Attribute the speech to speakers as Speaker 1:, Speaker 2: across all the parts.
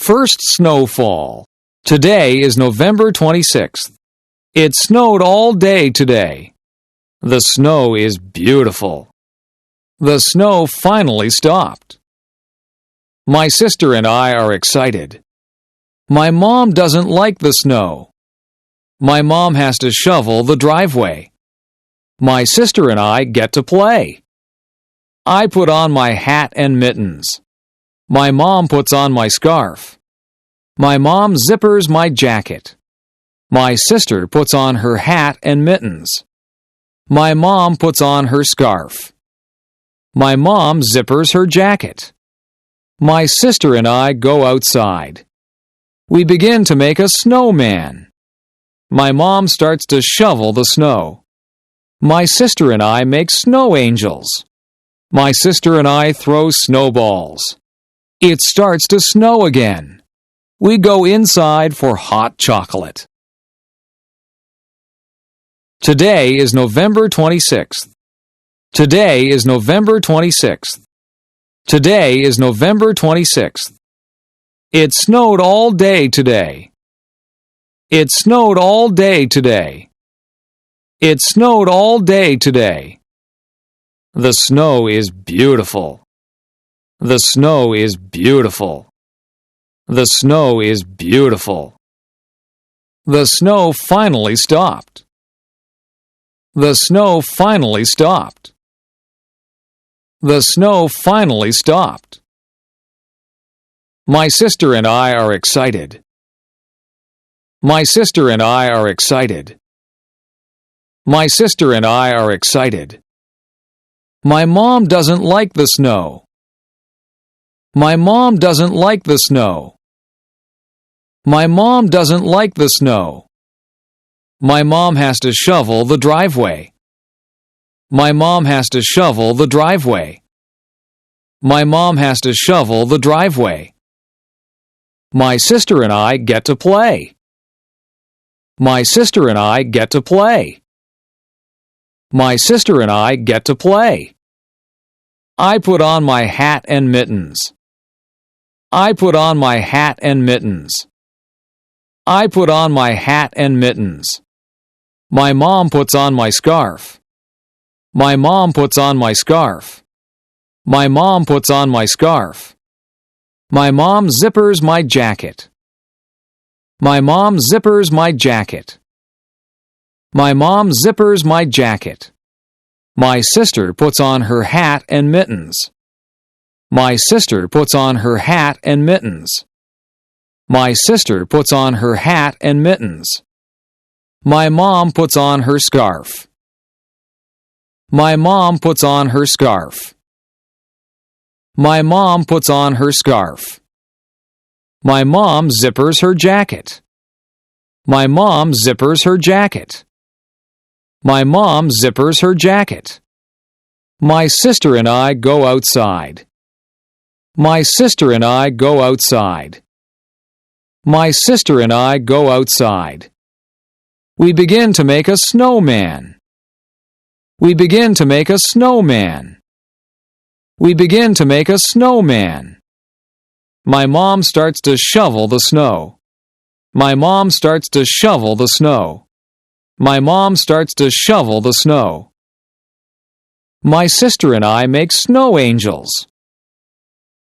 Speaker 1: First snowfall. Today is November 26th. It snowed all day today. The snow is beautiful. The snow finally stopped. My sister and I are excited. My mom doesn't like the snow. My mom has to shovel the driveway. My sister and I get to play. I put on my hat and mittens. My mom puts on my scarf. My mom zippers my jacket. My sister puts on her hat and mittens. My mom puts on her scarf. My mom zippers her jacket. My sister and I go outside. We begin to make a snowman. My mom starts to shovel the snow. My sister and I make snow angels. My sister and I throw snowballs. It starts to snow again. We go inside for hot chocolate. Today is November 26th. Today is November 26th. Today is November 26th. It snowed all day today. It snowed all day today. It snowed all day today. The snow is beautiful. The snow is beautiful. The snow is beautiful. The snow finally stopped. The snow finally stopped. The snow finally stopped. My sister and I are excited. My sister and I are excited. My sister and I are excited. My mom doesn't like the snow. My mom doesn't like the snow. My mom doesn't like the snow. My mom has to shovel the driveway. My mom has to shovel the driveway. My mom has to shovel the driveway. My sister and I get to play. My sister and I get to play. My sister and I get to play. I put on my hat and mittens. I put on my hat and mittens. I put on my hat and mittens. My mom puts on my scarf. My mom puts on my scarf. My mom puts on my scarf. My mom zippers my jacket. My mom zippers my jacket. My mom zippers my jacket. My sister puts on her hat and mittens. My sister puts on her hat and mittens. My sister puts on her hat and mittens. My mom puts on her scarf. My mom puts on her scarf. My mom puts on her scarf. My mom zippers her jacket. My mom zippers her jacket. My mom zippers her jacket. My sister and I go outside. My sister and I go outside. My sister and I go outside. We begin to make a snowman. We begin to make a snowman. We begin to make a snowman. My mom starts to shovel the snow. My mom starts to shovel the snow. My mom starts to shovel the snow. My sister and I make snow angels.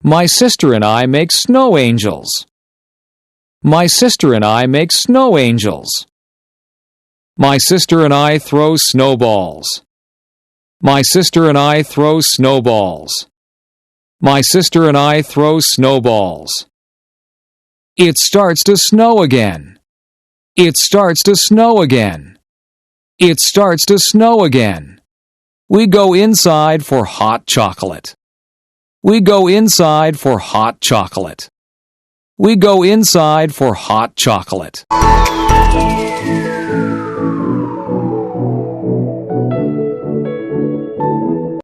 Speaker 1: My sister and I make snow angels. My sister and I make snow angels. My sister and I throw snowballs. My sister and I throw snowballs. My sister and I throw snowballs. It starts to snow again. It starts to snow again. It starts to snow again. We go inside for hot chocolate. We go inside for hot chocolate. We go inside for hot chocolate.